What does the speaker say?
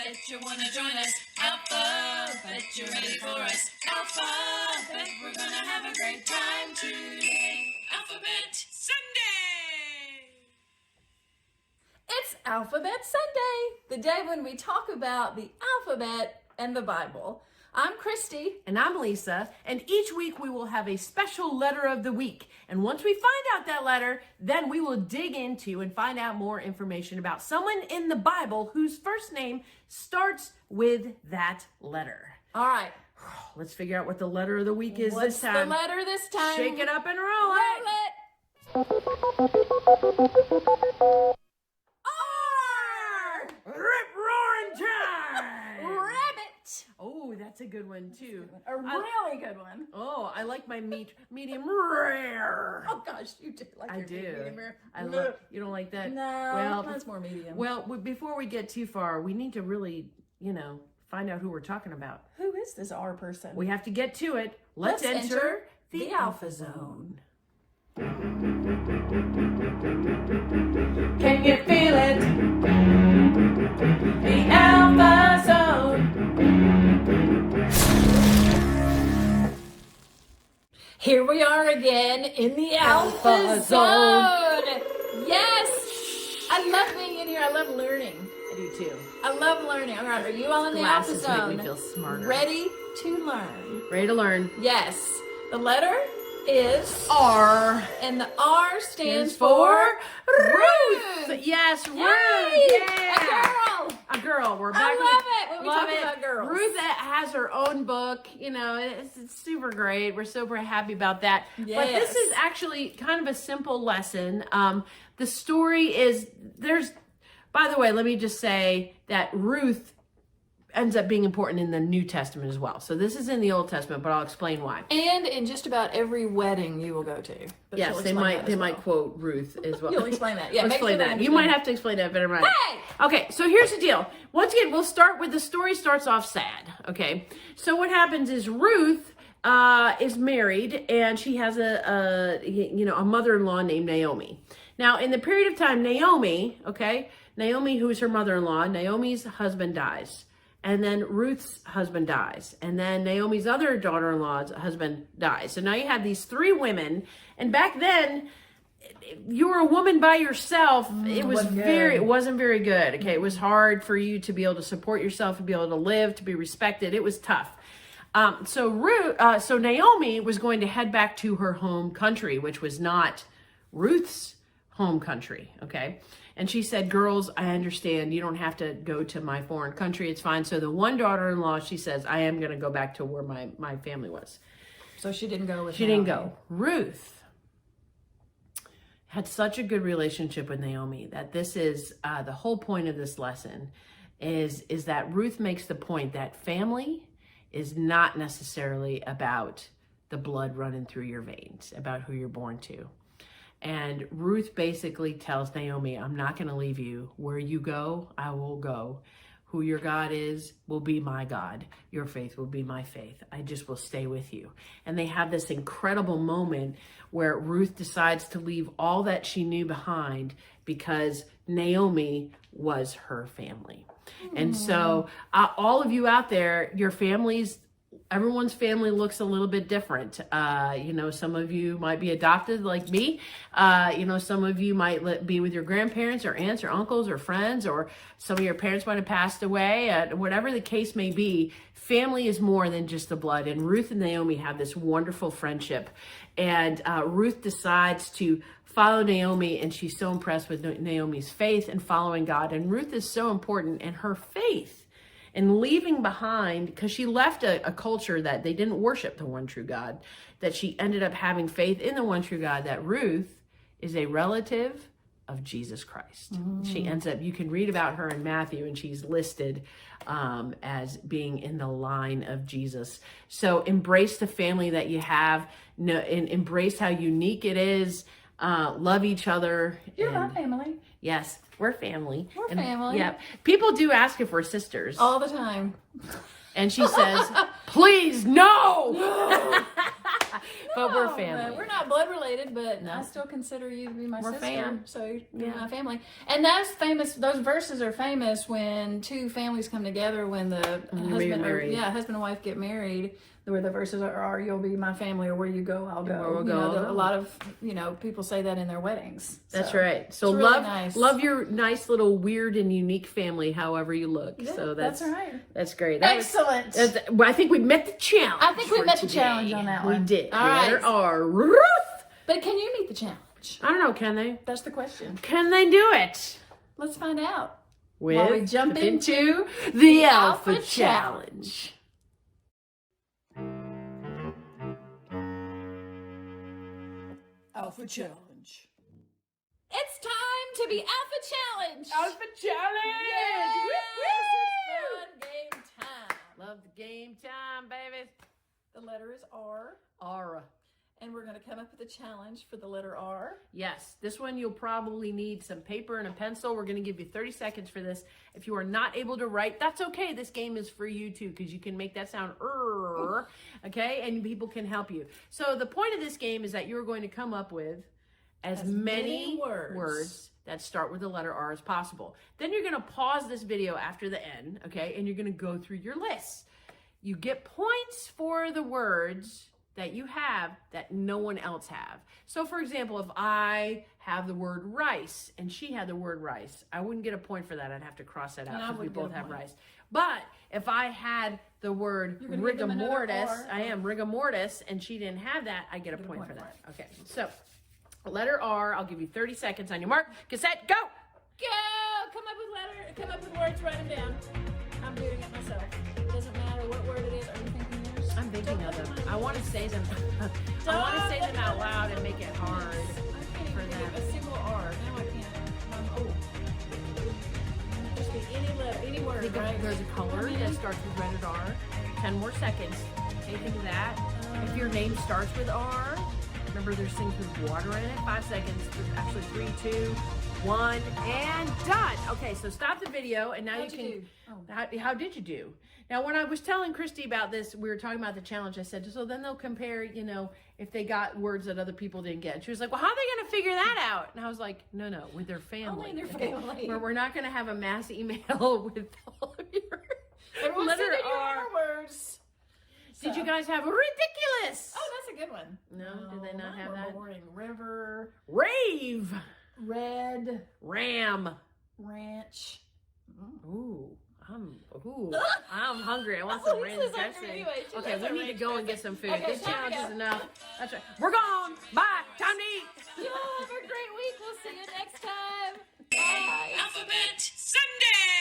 Bet you want to join us. Alphabet, you ready for us? Alphabet, we're going to have a great time today. Alphabet Sunday! It's Alphabet Sunday, the day when we talk about the alphabet and the Bible. I'm Christy. And I'm Lisa, and each week we will have a special letter of the week. And once we find out that letter, then we will dig into and find out more information about someone in the Bible whose first name starts with that letter. All right. Let's figure out what the letter of the week is What's this time. the letter this time? Shake it up and roll it. R! Rip-roaring time! Rabbit! Oh, that's a good one too. A really good one. Oh, I like my meat medium rare. Oh gosh, you do like I your do. medium rare. I love. You don't like that? No, Well, that's more medium. Well, before we get too far, we need to really, find out who we're talking about. Who is this R person? We have to get to it. Let's enter the Alpha Zone. Can you feel it? The Alpha Zone. Here we are again in the Alpha Zone. Yes, I love being in here. I love learning. I do too. I love learning. All right, are you all in the Alpha Glasses Zone? make me feel smarter. Ready to learn? Ready to learn. Yes. The letter is R. and the R stands for Ruth. Yes, Ruth. Yay! Yeah. A girl. A girl. We're back. I love it when we Love talk it. about girls. Ruth has her own book. It's super great. We're super happy about that. Yes. But this is actually kind of a simple lesson. The story is by the way, let me just say that Ruth ends up being important in the New Testament as well. So this is in the Old Testament, but I'll explain why. And in just about every wedding you will go to. But Yes, she'll they explain that as might well. quote Ruth as well. You'll explain that. Yeah, I'll make explain sure that. they You might understand. have to explain that better. Hey! Okay, so here's the deal. Once again, we'll start with the story starts off sad. Okay, so what happens is Ruth is married and she has a mother-in-law named Naomi. Now, in the period of time, Naomi, who's her mother-in-law, Naomi's husband dies. And then Ruth's husband dies. And then Naomi's other daughter-in-law's husband dies. So now you have these three women. And back then, you were a woman by yourself. It wasn't very good. Okay, it was hard for you to be able to support yourself, to be able to live, to be respected. It was tough. So Naomi was going to head back to her home country, which was not Ruth's home country. Okay. And she said, girls, I understand. You don't have to go to my foreign country. It's fine. So the one daughter-in-law, she says, I am going to go back to where my family was. So she didn't go with She didn't go. Ruth had such a good relationship with Naomi that this is the whole point of this lesson is that Ruth makes the point that family is not necessarily about the blood running through your veins, about who you're born to. And Ruth basically tells Naomi, I'm not going to leave you. Where you go, I will go. Who your God is will be my God. Your faith will be my faith. I just will stay with you. And they have this incredible moment where Ruth decides to leave all that she knew behind because Naomi was her family. And so all of you out there, your families, everyone's family looks a little bit different. Some of you might be adopted like me. Some of you might be with your grandparents or aunts or uncles or friends, or some of your parents might have passed away. Whatever the case may be, family is more than just the blood. And Ruth and Naomi have this wonderful friendship. And Ruth decides to follow Naomi, and she's so impressed with Naomi's faith and following God. And Ruth is so important in her faith and leaving behind, because she left a culture that they didn't worship the one true God, that she ended up having faith in the one true God, that Ruth is a relative of Jesus Christ. She ends up, you can read about her in Matthew, and she's listed as being in the line of Jesus. So embrace the family that you have, and embrace how unique it is. Love each other. You're my family. Yes, we're family. We're family. Yeah. People do ask if we're sisters. All the time. And she says, please, no. But we're No, family. We're not blood related, but No. I still consider you to be my We're sister. fam. So you're Yeah. my family. And that's famous. Those verses are famous when two families come together. When the husband and wife get married, where the verses are "You'll be my family," or "Where you go, I'll go." Where we'll You go, know, I'll go. a lot of people say that in their weddings. That's So, right. So it's really love nice. love your nice little weird and unique family, however you look. Yeah, so that's right. That's great. Excellent. Well, I think we met the challenge. I think we for met the today. challenge on that one. We did. All right. Letter R. Ruth. But can you meet the challenge? I don't know. Can they? That's the question. Can they do it? Let's find out. With While we jump into the Alpha Alpha Challenge. Alpha Challenge. It's time to be Alpha Challenge. Alpha Challenge. Yes, it's fun game time. Love the game time, baby. The letter is R, Aura. and we're going to come up with a challenge for the letter R. Yes, this one you'll probably need some paper and a pencil. We're going to give you 30 seconds for this. If you are not able to write, that's okay. This game is for you too, because you can make that sound okay, and people can help you. So the point of this game is that you're going to come up with as many words that start with the letter R as possible. Then you're going to pause this video after the end, okay, and you're going to go through your list. You get points for the words that you have that no one else have. So for example, if I have the word rice and she had the word rice, I wouldn't get a point for that. I'd have to cross that out because we both have rice. But if I had the word rigor mortis, rigor mortis, and she didn't have that, I get a point for that. Okay, so letter R, I'll give you 30 seconds on your mark. Get set, go! Go! Come up with words, write them down. I'm doing it myself. It doesn't matter what word it is. Are you thinking yours? I'm thinking of them. I want to say them. I want to say them out loud and make it hard. I can't for even them. think of a single R. Now I can't. Just be any letter, any word, Think right? of, there's a color that starts with rated R. 10 more seconds. Okay, think of that. If your name starts with R, remember there's things with water in it. 5 seconds. There's actually 3, 2, 1, and done. Okay, so stop the video, and now How'd you you can. do? Oh. How did you do? Now, when I was telling Christy about this, we were talking about the challenge. I said, so then they'll compare, if they got words that other people didn't get. She was like, well, how are they going to figure that out? And I was like, no, with their family. Only their family. We're not going to have a mass email with all of your Everyone letter send in your R. R words. Did you guys have ridiculous? Oh, that's a good one. No, did they not mine have were that? boring. River, Rave. red, Ram. ranch. Ooh, I'm hungry. I want some ranch Lisa's hungry dressing. anyway. She Okay, loves we her need to ranch go and get dressing. some food. Okay, This time to challenge go. is enough. That's right. We're gone. Bye. Time to eat. Y'all have a great week. We'll see you next time. Bye. Alphabet Sunday!